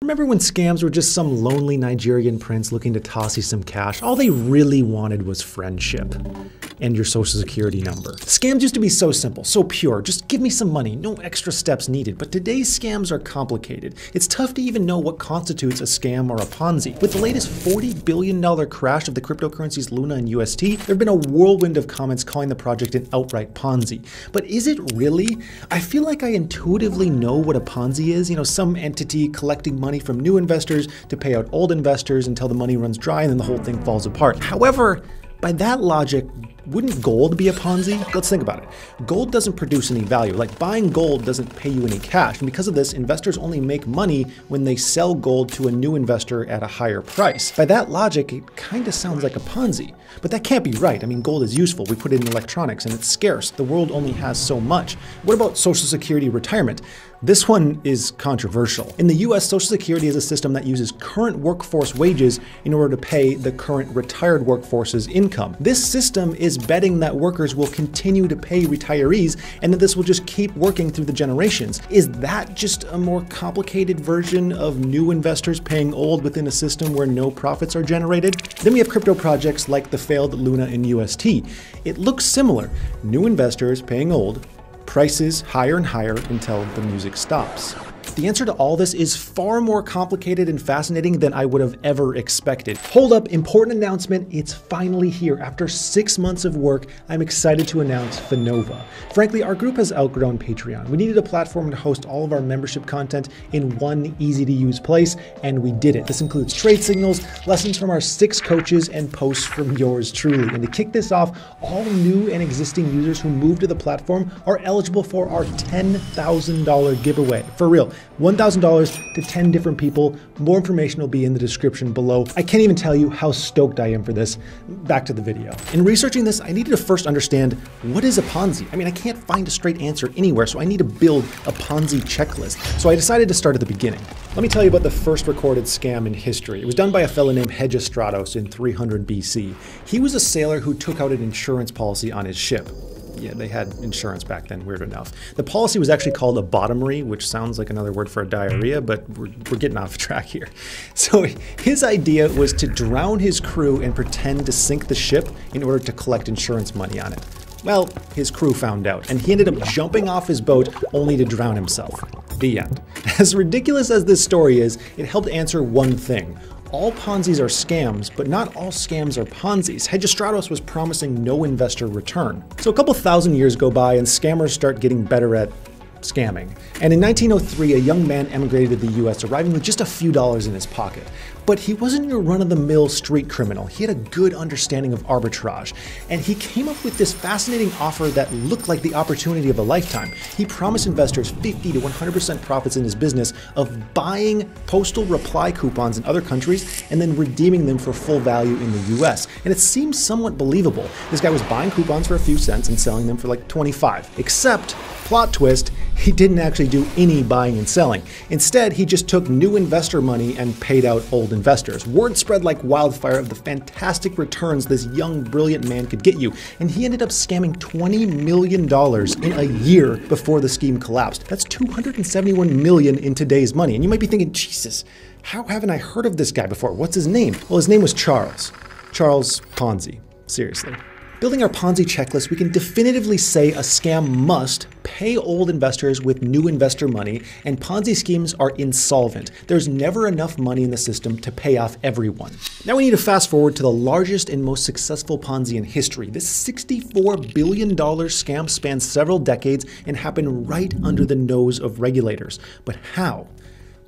Remember when scams were just some lonely Nigerian prince looking to toss you some cash? All they really wanted was friendship and your social security number. Scams used to be so simple, so pure. Just give me some money, no extra steps needed. But today's scams are complicated. It's tough to even know what constitutes a scam or a Ponzi. With the latest $40 billion crash of the cryptocurrencies Luna and UST, there have been a whirlwind of comments calling the project an outright Ponzi. But is it really? I feel like I intuitively know what a Ponzi is. You know, some entity collecting money from new investors to pay out old investors until the money runs dry and then the whole thing falls apart. However, by that logic, wouldn't gold be a Ponzi? Let's think about it. Gold doesn't produce any value. Like buying gold doesn't pay you any cash. And because of this, investors only make money when they sell gold to a new investor at a higher price. By that logic, it kind of sounds like a Ponzi. But that can't be right. I mean, gold is useful. We put it in electronics and it's scarce. The world only has so much. What about Social Security retirement? This one is controversial. In the US, Social Security is a system that uses current workforce wages in order to pay the current retired workforce's income. This system is betting that workers will continue to pay retirees and that this will just keep working through the generations. Is that just a more complicated version of new investors paying old within a system where no profits are generated? Then we have crypto projects like the failed Luna and UST. It looks similar. New investors paying old, prices higher and higher until the music stops. The answer to all this is far more complicated and fascinating than I would have ever expected. Hold up, important announcement, it's finally here. After 6 months of work, I'm excited to announce Finova. Frankly, our group has outgrown Patreon. We needed a platform to host all of our membership content in one easy-to-use place, and we did it. This includes trade signals, lessons from our 6 coaches, and posts from yours truly. And to kick this off, all new and existing users who move to the platform are eligible for our $10,000 giveaway. For real. $1,000 to 10 different people. More information will be in the description below. I can't even tell you how stoked I am for this. Back to the video. In researching this, I needed to first understand what is a Ponzi. I mean, I can't find a straight answer anywhere, so I need to build a Ponzi checklist. So I decided to start at the beginning. Let me tell you about the first recorded scam in history. It was done by a fellow named Hegestratos in 300 BC. He was a sailor who took out an insurance policy on his ship. Yeah, they had insurance back then, weird enough. The policy was actually called a bottomery, which sounds like another word for a diarrhea, but we're getting off track here. So his idea was to drown his crew and pretend to sink the ship in order to collect insurance money on it. Well, his crew found out, and he ended up jumping off his boat only to drown himself. The end. As ridiculous as this story is, it helped answer one thing. All Ponzis are scams, but not all scams are Ponzis. Hegestratos was promising no investor return. So a couple thousand years go by and scammers start getting better at scamming. And in 1903, a young man emigrated to the US, arriving with just a few dollars in his pocket. But he wasn't your run-of-the-mill street criminal. He had a good understanding of arbitrage. And he came up with this fascinating offer that looked like the opportunity of a lifetime. He promised investors 50 to 100% profits in his business of buying postal reply coupons in other countries and then redeeming them for full value in the US. And it seems somewhat believable. This guy was buying coupons for a few cents and selling them for like 25. Except, plot twist, he didn't actually do any buying and selling. Instead, he just took new investor money and paid out old investors. Word spread like wildfire of the fantastic returns this young, brilliant man could get you, and he ended up scamming $20 million in a year before the scheme collapsed. That's $271 million in today's money. And you might be thinking, Jesus, how haven't I heard of this guy before? What's his name? Well, his name was Charles. Charles Ponzi. Seriously. Building our Ponzi checklist, we can definitively say a scam must pay old investors with new investor money, and Ponzi schemes are insolvent. There's never enough money in the system to pay off everyone. Now we need to fast forward to the largest and most successful Ponzi in history. This $64 billion scam spans several decades and happened right under the nose of regulators. But how?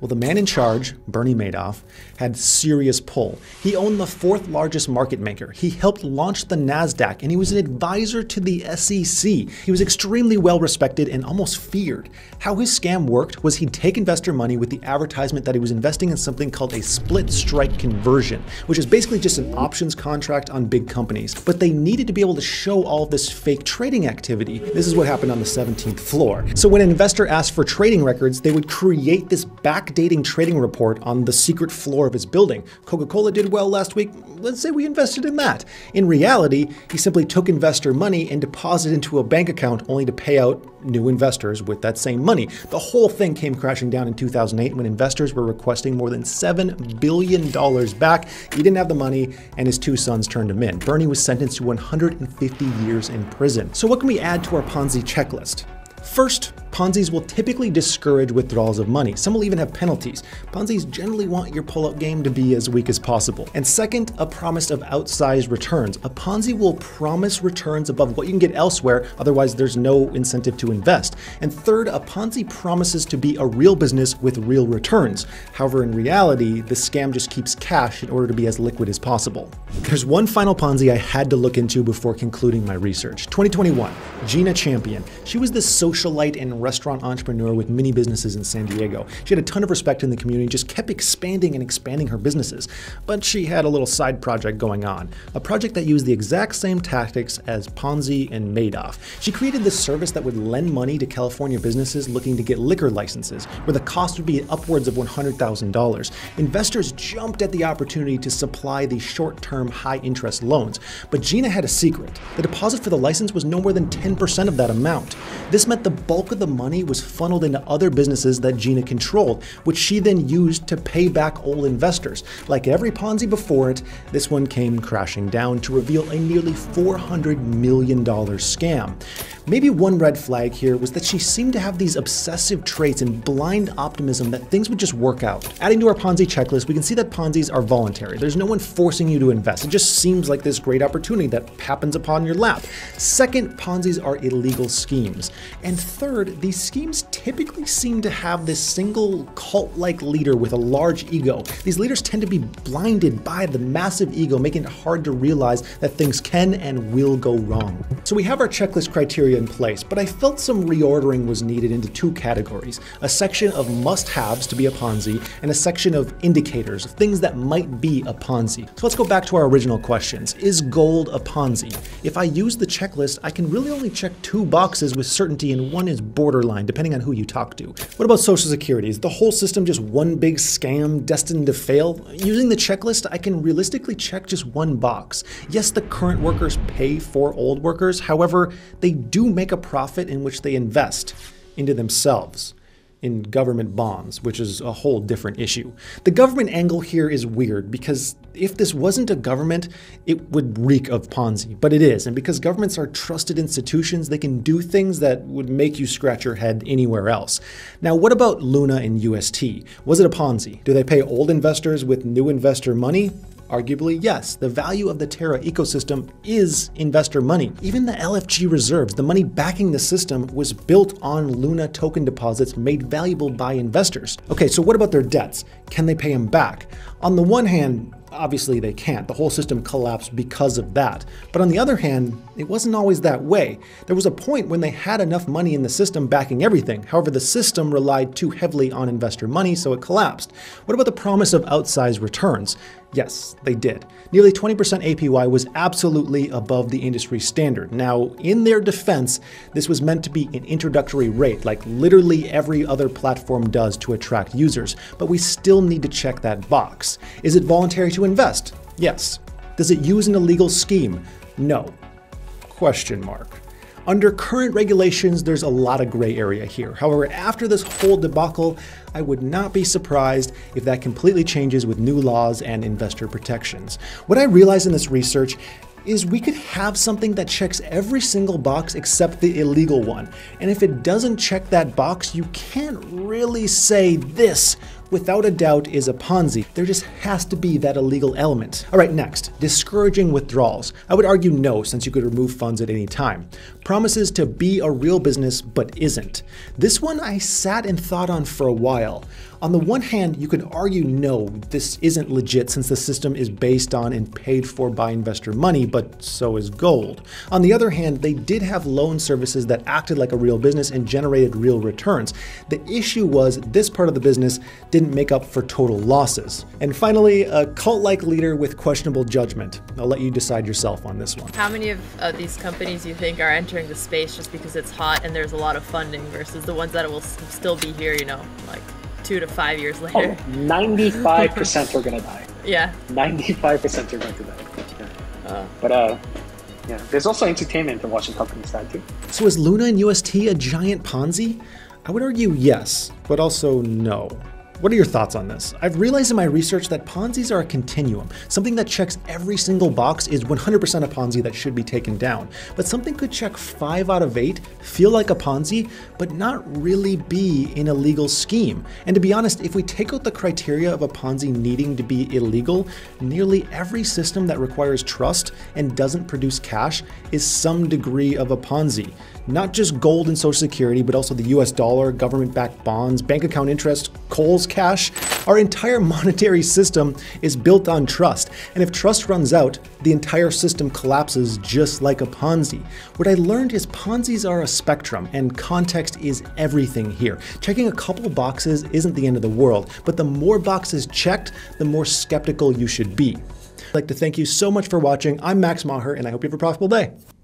Well, the man in charge, Bernie Madoff, had serious pull. He owned the 4th largest market maker. He helped launch the NASDAQ, and he was an advisor to the SEC. He was extremely well respected and almost feared. How his scam worked was he'd take investor money with the advertisement that he was investing in something called a split strike conversion, which is basically just an options contract on big companies. But they needed to be able to show all of this fake trading activity. This is what happened on the 17th floor. So when an investor asked for trading records, they would create this back backdating trading report on the secret floor of his building. Coca-Cola did well last week, let's say we invested in that. In reality, he simply took investor money and deposited into a bank account only to pay out new investors with that same money. The whole thing came crashing down in 2008 when investors were requesting more than $7 billion back. He didn't have the money and his two sons turned him in. Bernie was sentenced to 150 years in prison. So what can we add to our Ponzi checklist? First, Ponzi's will typically discourage withdrawals of money. Some will even have penalties. Ponzi's generally want your pull-up game to be as weak as possible. And second, a promise of outsized returns. A Ponzi will promise returns above what you can get elsewhere, otherwise there's no incentive to invest. And third, a Ponzi promises to be a real business with real returns. However, in reality, the scam just keeps cash in order to be as liquid as possible. There's one final Ponzi I had to look into before concluding my research. 2021, Gina Champion. She was this socialite and restaurant entrepreneur with many businesses in San Diego. She had a ton of respect in the community, just kept expanding and expanding her businesses. But she had a little side project going on, a project that used the exact same tactics as Ponzi and Madoff. She created this service that would lend money to California businesses looking to get liquor licenses, where the cost would be upwards of $100,000. Investors jumped at the opportunity to supply these short-term, high-interest loans. But Gina had a secret. The deposit for the license was no more than 10% of that amount. This meant the bulk of the money was funneled into other businesses that Gina controlled, which she then used to pay back old investors. Like every Ponzi before it, this one came crashing down to reveal a nearly $400 million scam. Maybe one red flag here was that she seemed to have these obsessive traits and blind optimism that things would just work out. Adding to our Ponzi checklist, we can see that Ponzis are voluntary. There's no one forcing you to invest. It just seems like this great opportunity that happens upon your lap. Second, Ponzis are illegal schemes. And third, these schemes typically seem to have this single cult-like leader with a large ego. These leaders tend to be blinded by the massive ego, making it hard to realize that things can and will go wrong. So we have our checklist criteria in place, but I felt some reordering was needed into two categories: a section of must-haves to be a Ponzi and a section of indicators, of things that might be a Ponzi. So let's go back to our original questions. Is gold a Ponzi? If I use the checklist, I can really only check two boxes with certainty and one is borderline, depending on who you talk to. What about Social Security? Is the whole system just one big scam destined to fail? Using the checklist, I can realistically check just one box. Yes, the current workers pay for old workers. However, they do make a profit in which they invest into themselves in government bonds, which is a whole different issue. The government angle here is weird because if this wasn't a government, it would reek of Ponzi, but it is. And because governments are trusted institutions, they can do things that would make you scratch your head anywhere else. Now, what about Luna and UST? Was it a Ponzi? Do they pay old investors with new investor money? Arguably, yes. The value of the Terra ecosystem is investor money. Even the LFG reserves, the money backing the system, was built on Luna token deposits made valuable by investors. Okay, so what about their debts? Can they pay them back? On the one hand, obviously they can't. The whole system collapsed because of that. But on the other hand, it wasn't always that way. There was a point when they had enough money in the system backing everything. However, the system relied too heavily on investor money, so it collapsed. What about the promise of outsized returns? Yes, they did. Nearly 20% APY was absolutely above the industry standard. Now, in their defense, this was meant to be an introductory rate, like literally every other platform does to attract users. But we still need to check that box. Is it voluntary to invest? Yes. Does it use an illegal scheme? No. Question mark. Under current regulations, there's a lot of gray area here. However, after this whole debacle, I would not be surprised if that completely changes with new laws and investor protections. What I realized in this research is we could have something that checks every single box except the illegal one. And if it doesn't check that box, you can't really say this without a doubt is a Ponzi. There just has to be that illegal element. All right, next, discouraging withdrawals. I would argue no, since you could remove funds at any time. Promises to be a real business, but isn't. This one I sat and thought on for a while. On the one hand, you could argue no, this isn't legit since the system is based on and paid for by investor money, but so is gold. On the other hand, they did have loan services that acted like a real business and generated real returns. The issue was this part of the business didn't make up for total losses. And finally, a cult-like leader with questionable judgment. I'll let you decide yourself on this one. How many of these companies you think are entering the space just because it's hot and there's a lot of funding versus the ones that will still be here, you know, like 2 to 5 years Oh, later. 95% are gonna die. Yeah. 95% are going to die. Yeah. But yeah, there's also entertainment in watching companies die too. So is Luna and UST a giant Ponzi? I would argue yes, but also no. What are your thoughts on this? I've realized in my research that Ponzis are a continuum. Something that checks every single box is 100% a Ponzi that should be taken down. But something could check 5 out of 8, feel like a Ponzi, but not really be an illegal scheme. And to be honest, if we take out the criteria of a Ponzi needing to be illegal, nearly every system that requires trust and doesn't produce cash is some degree of a Ponzi. Not just gold and Social Security, but also the US dollar, government-backed bonds, bank account interest, Kohl's cash. Our entire monetary system is built on trust. And if trust runs out, the entire system collapses just like a Ponzi. What I learned is Ponzis are a spectrum, and context is everything here. Checking a couple boxes isn't the end of the world, but the more boxes checked, the more skeptical you should be. I'd like to thank you so much for watching. I'm Max Maher, and I hope you have a profitable day.